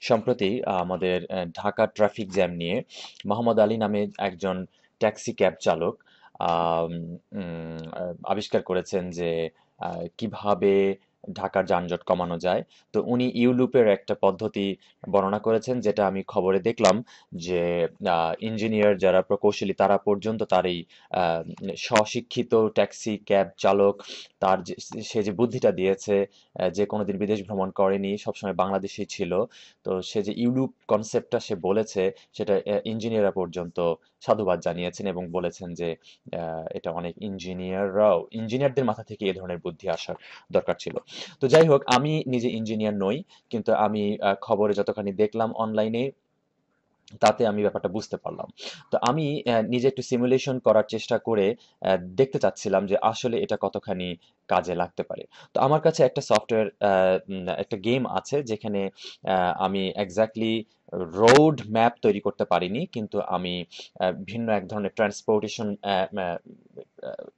সম্প্রতি আমাদের Dhaka traffic jam নিয়ে মোহাম্মদ আলী নামে একজন ট্যাক্সি ক্যাব চালক আম, আবিষ্কার করেছেন যে কিভাবে ঢাকার যানজট কমানো যায়। তো উনি ইউলুপের একটা পদ্ধতি বর্ণনা করেছেন, যেটা আমি খবরে দেখলাম যে ইঞ্জিনিয়ার যারা প্রকৌশলী তারা পর্যন্ত তার এই আহ, স্বশিক্ষিত ট্যাক্সি ক্যাব চালক তার সে যে বুদ্ধিটা দিয়েছে, যে কোনোদিন বিদেশ ভ্রমণ করেনি, সবসময় বাংলাদেশেই ছিল। তো সে যে ইউলুপ কনসেপ্টটা সে বলেছে, সেটা ইঞ্জিনিয়াররা পর্যন্ত সাধুবাদ জানিয়েছেন এবং বলেছেন যে এটা অনেক ইঞ্জিনিয়ারদের মাথা থেকে এ ধরনের বুদ্ধি আসার দরকার ছিল। তো যাই হোক, আমি নিজে ইঞ্জিনিয়ার নই, কিন্তু আমি খবরে যতখানি দেখলাম অনলাইনে, তাতে আমি ব্যাপারটা বুঝতে পারলাম। তো আমি নিজে একটু সিমুলেশন করার চেষ্টা করে দেখতে চাচ্ছিলাম যে আসলে এটা কতখানি কাজে লাগতে পারে। তো আমার কাছে একটা সফটওয়্যার, একটা গেম আছে যেখানে আমি এক্স্যাক্টলি রোড ম্যাপ তৈরি করতে পারিনি, কিন্তু আমি ভিন্ন এক ধরনের ট্রান্সপোর্টেশন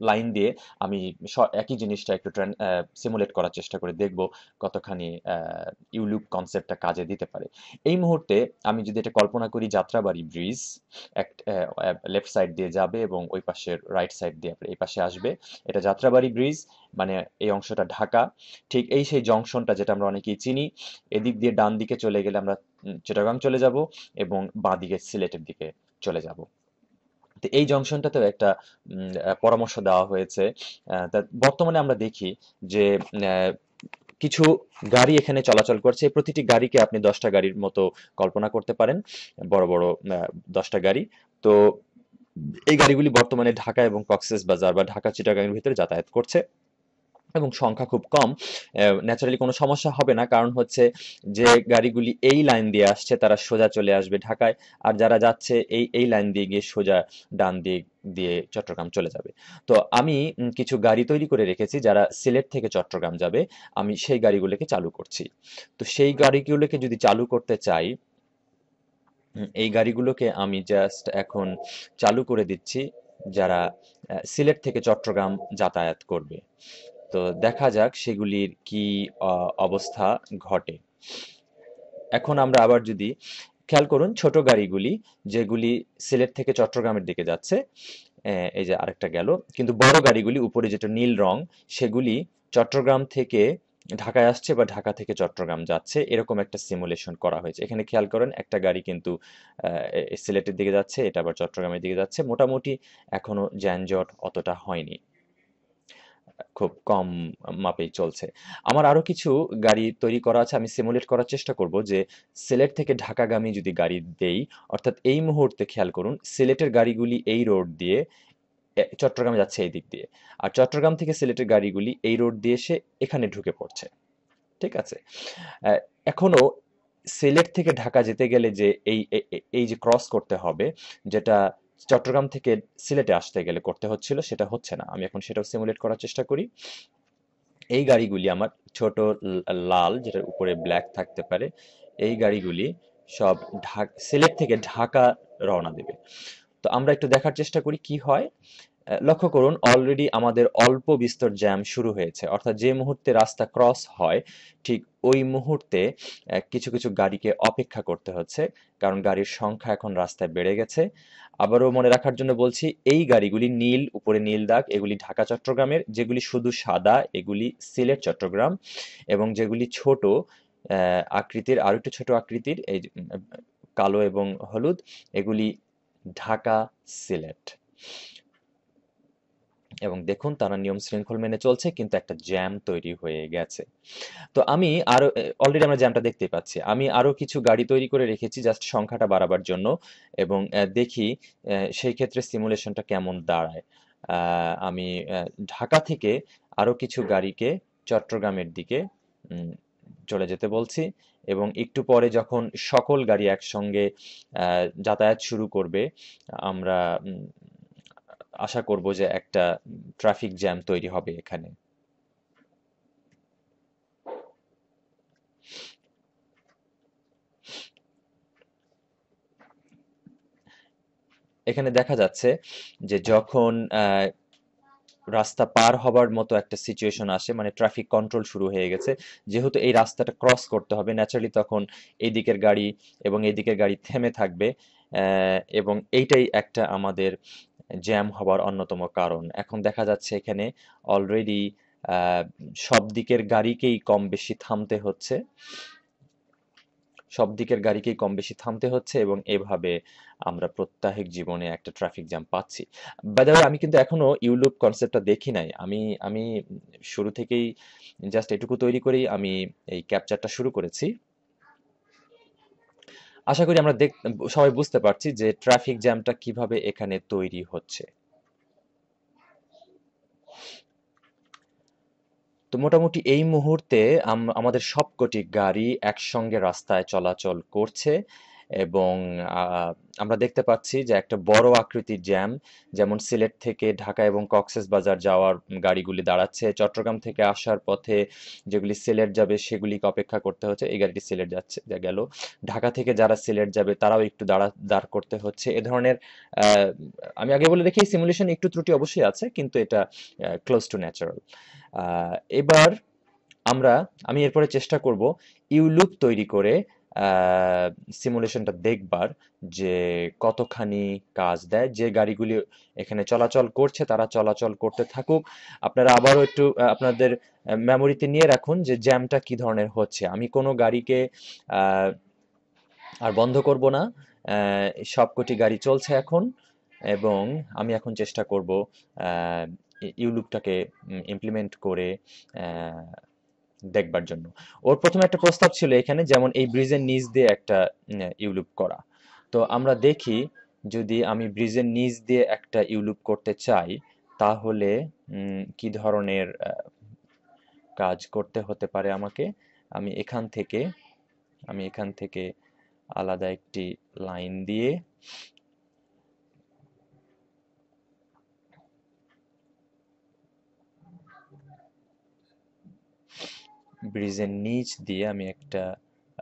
লাইন দিয়ে আমি একই জিনিসটা একটু সিমুলেট করার চেষ্টা করে দেখব কতখানি ইউলুপ কনসেপ্টটা কাজে দিতে পারে। এই মুহূর্তে আমি যদি এটা কল্পনা করি, যাত্রাবাড়ী ব্রিজ এক লেফট সাইড দিয়ে যাবে এবং ওই পাশের রাইট সাইড দিয়ে এই পাশে আসবে। এটা যাত্রাবাড়ী ব্রিজ, মানে এই অংশটা ঢাকা। ঠিক এই সেই জংশনটা যেটা আমরা অনেকেই চিনি। এদিক দিয়ে ডান দিকে চলে গেলে আমরা চিটাগাং চলে যাব এবং বাঁ দিকে সিলেটের দিকে চলে যাব। তো এই জংশনটাতেও একটা পরামর্শ দেওয়া হয়েছে। তা বর্তমানে আমরা দেখি যে আহ, কিছু গাড়ি এখানে চলাচল করছে। প্রতিটি গাড়িকে আপনি 10টা গাড়ির মতো কল্পনা করতে পারেন, বড় বড় 10টা গাড়ি। তো এই গাড়িগুলি বর্তমানে ঢাকা এবং কক্সেস বাজার বা ঢাকা চিটাগাংয়ের ভিতরে যাতায়াত করছে এবং সংখ্যা খুব কম। ন্যাচারালি কোনো সমস্যা হবে না, কারণ হচ্ছে যে গাড়িগুলি এই লাইন দিয়ে আসছে তারা সোজা চলে আসবে ঢাকায়, আর যারা যাচ্ছে এই এই লাইন দিয়ে গিয়ে সোজা ডান দিক দিয়ে চট্টগ্রাম চলে যাবে। তো আমি কিছু গাড়ি তৈরি করে রেখেছি যারা সিলেট থেকে চট্টগ্রাম যাবে। আমি সেই গাড়িগুলোকে চালু করছি। তো সেই গাড়িগুলোকে যদি চালু করতে চাই, এই গাড়িগুলোকে আমি জাস্ট এখন চালু করে দিচ্ছি যারা সিলেট থেকে চট্টগ্রাম যাতায়াত করবে। তো দেখা যাক সেগুলির কি অবস্থা ঘটে। এখন আমরা আবার যদি খেয়াল করুন, ছোট গাড়িগুলি যেগুলি সিলেট থেকে চট্টগ্রামের দিকে যাচ্ছে, এই যে আরেকটা গেল। কিন্তু বড় গাড়িগুলি উপরে যেটা নীল রং, সেগুলি চট্টগ্রাম থেকে ঢাকায় আসছে বা ঢাকা থেকে চট্টগ্রাম যাচ্ছে, এরকম একটা সিমুলেশন করা হয়েছে। এখানে খেয়াল করেন, একটা গাড়ি কিন্তু সিলেটের দিকে যাচ্ছে, এটা আবার চট্টগ্রামের দিকে যাচ্ছে। মোটামুটি এখনো যানজট অতটা হয়নি, খুব কম মাপেই চলছে। আমার আরো কিছু গাড়ি তৈরি করা আছে, আমি সিমুলেট করার চেষ্টা করব যে সিলেট থেকে ঢাকাগামী যদি গাড়ি দেই, অর্থাৎ এই মুহূর্তে খেয়াল করুন সিলেটের গাড়িগুলি এই রোড দিয়ে চট্টগ্রামে যাচ্ছে এই দিক দিয়ে, আর চট্টগ্রাম থেকে সিলেটের গাড়িগুলি এই রোড দিয়ে এসে এখানে ঢুকে পড়ছে। ঠিক আছে। আহ, এখনো সিলেট থেকে ঢাকা যেতে গেলে যে এই যে ক্রস করতে হবে, যেটা চট্টগ্রাম থেকে সিলেটে আসতে গেলে করতে হচ্ছিল, সেটা হচ্ছে না। আমি এখন সেটাও সিমুলেট করার চেষ্টা করি। এই গাড়িগুলি আমার ছোট লাল, যেটার উপরে ব্ল্যাক থাকতে পারে, এই গাড়িগুলি সব সিলেট থেকে ঢাকা রওনা দেবে। তো আমরা একটু দেখার চেষ্টা করি কি হয়। লক্ষ্য করুন, অলরেডি আমাদের অল্প বিস্তর জ্যাম শুরু হয়েছে, অর্থাৎ যে মুহূর্তে রাস্তা ক্রস হয় ঠিক ওই মুহূর্তে কিছু কিছু গাড়িকে অপেক্ষা করতে হচ্ছে, কারণ গাড়ির সংখ্যা এখন রাস্তায় বেড়ে গেছে। আবারও মনে রাখার জন্য বলছি, এই গাড়িগুলি নীল, উপরে নীল দাগ, এগুলি ঢাকা চট্টগ্রামের। যেগুলি শুধু সাদা, এগুলি সিলেট চট্টগ্রাম। এবং যেগুলি ছোট আকৃতির, আরো একটু ছোট আকৃতির, এই যে, কালো এবং হলুদ, এগুলি ঢাকা সিলেট। এবং দেখুন তারা নিয়ম শৃঙ্খল মেনে চলছে, কিন্তু একটা জ্যাম তৈরি হয়ে গেছে। তো আমি আরো, অলরেডি আমরা জ্যামটা দেখতেই পাচ্ছি। আমি আরো কিছু গাড়ি তৈরি করে রেখেছি জাস্ট সংখ্যাটা বাড়াবার জন্য, এবং দেখি সেই ক্ষেত্রে সিমুলেশনটা কেমন দাঁড়ায়। আমি ঢাকা থেকে আরো কিছু গাড়িকে চট্টগ্রামের দিকে উম, চলে যেতে বলছি, এবং একটু পরে যখন সকল গাড়ি একসঙ্গে যাতায়াত শুরু করবে, আমরা আশা করব যে একটা ট্রাফিক জ্যাম তৈরি হবে এখানে। এখানে দেখা যাচ্ছে যে যখন রাস্তা পার হবার মতো একটা সিচুয়েশন আসে, মানে ট্রাফিক কন্ট্রোল শুরু হয়ে গেছে। যেহেতু এই রাস্তাটা ক্রস করতে হবে ন্যাচারালি, তখন এই দিকের গাড়ি এবং এই দিকের গাড়ি থেমে থাকবে। এবং এইটাই একটা আমাদের জ্যাম হবার অন্যতম কারণ। এখন দেখা যাচ্ছে এখানে অলরেডি সব দিকের গাড়িকেই কম বেশি থামতে হচ্ছে। সব দিকের গাড়িকেই কম বেশি থামতে হচ্ছে এবং এভাবে আমরা প্রত্যাহিক জীবনে একটা ট্রাফিক জ্যাম পাচ্ছি। বাই দ্য ওয়ে, আমি কিন্তু এখনো ইউলুপ কনসেপ্টটা দেখি নাই। আমি আমি শুরু থেকেই জাস্ট এটুকু তৈরি করেই আমি এই ক্যাপচারটা শুরু করেছি। আশা করি আমরা সবাই বুঝতে পারছি যে ট্রাফিক জ্যামটা কিভাবে এখানে তৈরি হচ্ছে। তো মোটামুটি এই মুহূর্তে আমাদের সবকটি গাড়ি একসঙ্গে রাস্তায় চলাচল করছে এবং আমরা দেখতে পাচ্ছি যে একটা বড় আকৃতির জ্যাম। যেমন সিলেট থেকে ঢাকা এবং কক্সবাজার যাওয়ার গাড়িগুলি দাঁড়াচ্ছে, চট্টগ্রাম থেকে আসার পথে যেগুলি সিলেট যাবে সেগুলিকে অপেক্ষা করতে হচ্ছে। এই গাড়িটি সিলেট যাচ্ছে, যা গেল। ঢাকা থেকে যারা সিলেট যাবে তারাও একটু দাঁড় করতে হচ্ছে। এ ধরনের আহ, আমি আগে বলে রেখে সিমুলেশন একটু ত্রুটি অবশ্যই আছে, কিন্তু এটা ক্লোজ টু ন্যাচারাল। এবার আমরা আমি এরপরে চেষ্টা করব ইউলুপ তৈরি করে সিমুলেশনটা দেখবার যে কতখানি কাজ দেয়। যে গাড়িগুলি এখানে চলাচল করছে তারা চলাচল করতে থাকুক। আপনারা আবারও একটু আপনাদের মেমোরিতে নিয়ে রাখুন যে জ্যামটা কি ধরনের হচ্ছে। আমি কোনো গাড়িকে আহ, আর বন্ধ করব না। সবকটি গাড়ি চলছে এখন এবং আমি এখন চেষ্টা করব ইউলুপটাকে ইমপ্লিমেন্ট করে আহ, দেখবার জন্য। ওর প্রথমে একটা প্রস্তাব ছিল এখানে, যেমন এই ব্রিজের নিচ দিয়ে একটা ইউলুপ করা। তো আমরা দেখি, যদি আমি ব্রিজের নিচ দিয়ে একটা ইউলুপ করতে চাই তাহলে কি ধরনের কাজ করতে হতে পারে আমাকে। আমি এখান থেকে আমি এখান থেকে আলাদা একটি লাইন দিয়ে ব্রিজের নিচ দিয়ে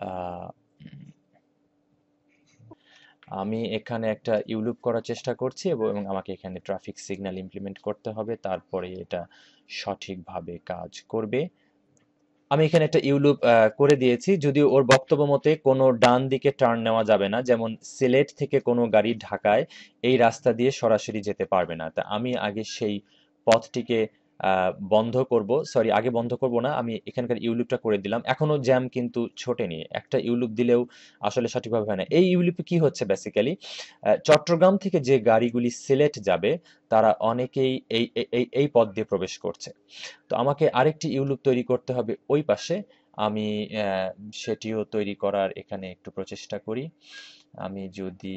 আহ, আমি এখানে একটা ইউলুপ করার চেষ্টা করছি এবং আমাকে এখানে ট্রাফিক সিগন্যাল ইমপ্লিমেন্ট করতে হবে, তারপরে এটা সঠিকভাবে কাজ করবে। আমি এখানে একটা ইউলুপ করে দিয়েছি, যদিও ওর বক্তব্য মতে কোনো ডান দিকে টার্ন নেওয়া যাবে না। যেমন সিলেট থেকে কোনো গাড়ি ঢাকায় এই রাস্তা দিয়ে সরাসরি যেতে পারবে না। তা আমি আগে সেই পথটিকে বন্ধ করব, সরি আগে বন্ধ করব না, আমি এখানকার ইউলুপটা করে দিলাম। এখনো জ্যাম কিন্তু ছোটেনি, একটা ইউলুপ দিলেও আসলে সঠিকভাবে হয় না। এই ইউলুপে কি হচ্ছে বেসিক্যালি, চট্টগ্রাম থেকে যে গাড়িগুলি সিলেট যাবে তারা অনেকেই এই পথ দিয়ে প্রবেশ করছে। তো আমাকে আরেকটি ইউলুপ তৈরি করতে হবে ওই পাশে। আমি সেটিও তৈরি করার এখানে একটু প্রচেষ্টা করি। আমি যদি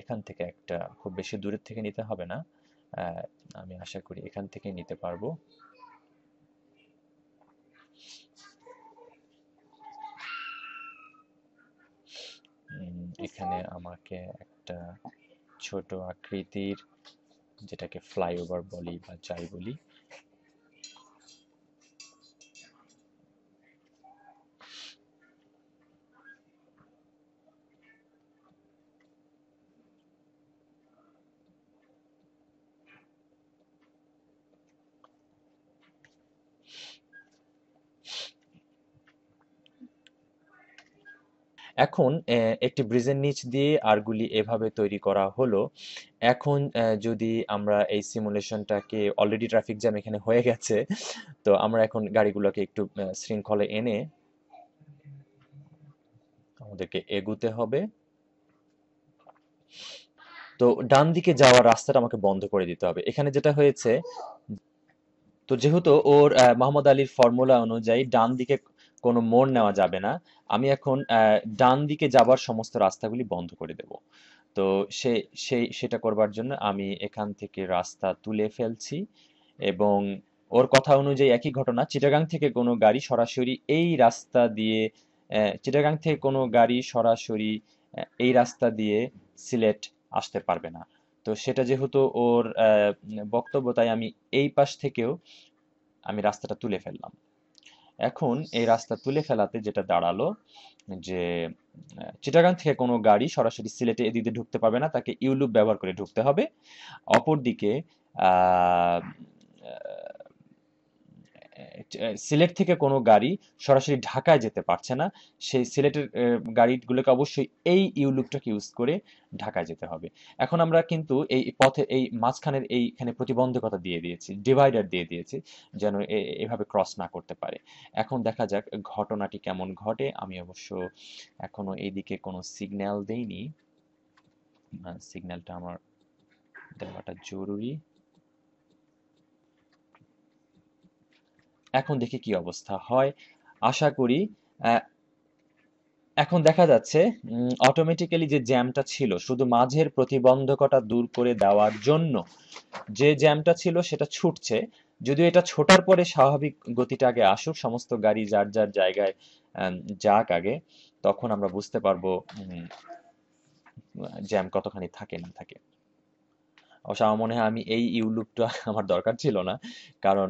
এখান থেকে একটা, খুব বেশি দূরের থেকে নিতে হবে না, আহ, আমি আশা করি এখান থেকে নিতে পারবো। এখানে আমাকে একটা ছোট আকৃতির, যেটাকে ফ্লাইওভার বলি বা যাই বলি, এখন একটি ব্রিজের নিচ দিয়ে আরগুলি এভাবে তৈরি করা হলো। এখন যদি আমরা এই সিমুলেশনটাকে, অলরেডি ট্রাফিক জ্যাম এখানে হয়ে গেছে, তো আমরা এখন গাড়িগুলোকে একটু শৃঙ্খলে এনে আমাদেরকে এগুতে হবে। তো ডান দিকে যাওয়ার রাস্তাটা আমাকে বন্ধ করে দিতে হবে। এখানে যেটা হয়েছে, তো যেহেতু ওর মোহাম্মদ আলীর ফর্মুলা অনুযায়ী ডান দিকে কোনো মোড় নেওয়া যাবে না, আমি এখন ডান দিকে যাবার সমস্ত রাস্তাগুলি বন্ধ করে দেব। তো সেটা করবার জন্য আমি এখান থেকে রাস্তা তুলে ফেলছি এবং ওর কথা অনুযায়ী একই ঘটনা, চিটাগাং থেকে কোনো গাড়ি সরাসরি এই রাস্তা দিয়ে সিলেট আসতে পারবে না। তো সেটা যেহেতু ওর বক্তব্য, তাই আমি এই পাশ থেকেও আমি রাস্তাটা তুলে ফেললাম। এখন এই রাস্তা তুলে ফেলাতে যেটা দাঁড়ালো যে চিটাগাং থেকে কোনো গাড়ি সরাসরি সিলেটে এদিকে ঢুকতে পারবে না, তাকে ইউলুপ ব্যবহার করে ঢুকতে হবে। অপরদিকে আহ, সিলেট থেকে কোনো গাড়ি সরাসরি ঢাকায় যেতে পারছে না, সেই সিলেটের গাড়িগুলোকে অবশ্যই এই ইউলুপটাকে ইউজ করে ঢাকায় যেতে হবে। এখন আমরা কিন্তু এই পথে এই মাঝখানের এইখানে প্রতিবন্ধকতা দিয়ে দিয়েছি, ডিভাইডার দিয়ে দিয়েছি, যেন এভাবে ক্রস না করতে পারে। এখন দেখা যাক ঘটনাটি কেমন ঘটে। আমি অবশ্য এখনো এইদিকে কোনো সিগন্যাল দেইনি, সিগন্যালটা আমার দেওয়াটা জরুরি। এখন দেখি কি অবস্থা হয়। আশা করি আহ, এখন দেখা যাচ্ছে অটোমেটিক্যালি যে জ্যামটা ছিল শুধু মাঝের প্রতিবন্ধকতা দূর করে দেওয়ার জন্য যে জ্যামটা ছিল সেটা ছুটছে। যদিও এটা ছোটার পরে স্বাভাবিক গতিটা আগে আসুক, সমস্ত গাড়ি যার যার জায়গায় যাক আগে, তখন আমরা বুঝতে পারবো জ্যাম কতখানি থাকে না থাকে। অবশ্য আমার মনে হয় আমি এই ইউলুপটা আমার দরকার ছিল না, কারণ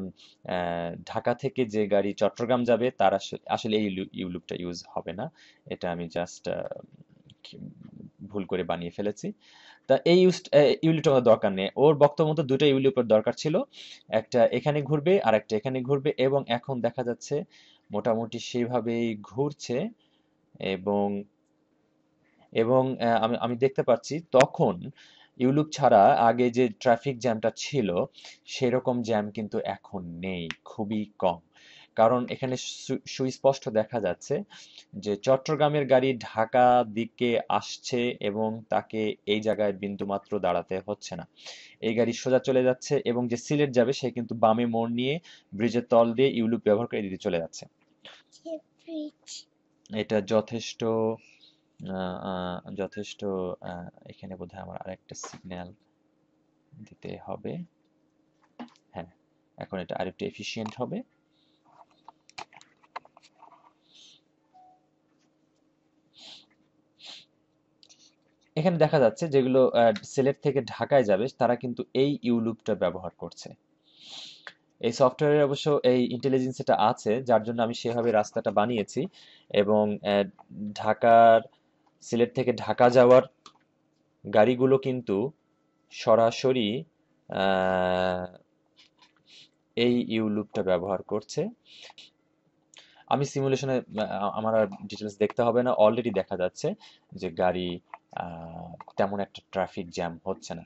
ঢাকা থেকে যে গাড়ি চট্টগ্রাম যাবে তার আসলে এই ইউলুপটা ইউজ হবে না। এটা আমি জাস্ট ভুল করে বানিয়ে ফেলেছি। তা এই ইউলুপটা আমার দরকার নেই, ওর বক্তব্য মতো দুটো ইউলুপের দরকার ছিল, একটা এখানে ঘুরবে আর একটা এখানে ঘুরবে, এবং এখন দেখা যাচ্ছে মোটামুটি সেভাবেই ঘুরছে। এবং এবং আমি আমি দেখতে পাচ্ছি তখন ইউলুপ ছাড়া আগে যে ট্রাফিক জ্যামটা ছিল সেরকম জ্যাম কিন্তু এখন নেই, খুবই কম। কারণ এখানে সুস্পষ্ট দেখা যাচ্ছে যে চট্টগ্রামের গাড়ি ঢাকা দিকে আসছে এবং তাকে এই জায়গায় বিন্দুমাত্র দাঁড়াতে হচ্ছে না। এই গাড়ি সোজা চলে যাচ্ছে এবং যে সিলেট যাবে সে কিন্তু বামে মোড় নিয়ে ব্রিজের তল দিয়ে ইউলুপ ব্যবহার করে এদিকে চলে যাচ্ছে। এটা যথেষ্ট যথেষ্ট। এখানে বোধহয় আমার আরেকটা সিগন্যাল দিতে হবে। হ্যাঁ, এখন এটা আরেকটু এফিশিয়েন্ট হবে। এখানে দেখা যাচ্ছে যেগুলো সিলেট থেকে ঢাকায় যাবে তারা কিন্তু এই ইউলুপটা ব্যবহার করছে। এই সফটওয়্যারে অবশ্য এই ইন্টেলিজেন্স এটা আছে, যার জন্য আমি সেভাবে রাস্তাটা বানিয়েছি। এবং ঢাকার সিলেট থেকে ঢাকা যাওয়ার গাড়িগুলো কিন্তু সরাসরি আহ, এই ইউলুপটা ব্যবহার করছে। আমি সিমুলেশনে আমার আর ডিটেলস দেখতে হবে না, অলরেডি দেখা যাচ্ছে যে গাড়ি তেমন একটা ট্রাফিক জ্যাম হচ্ছে না।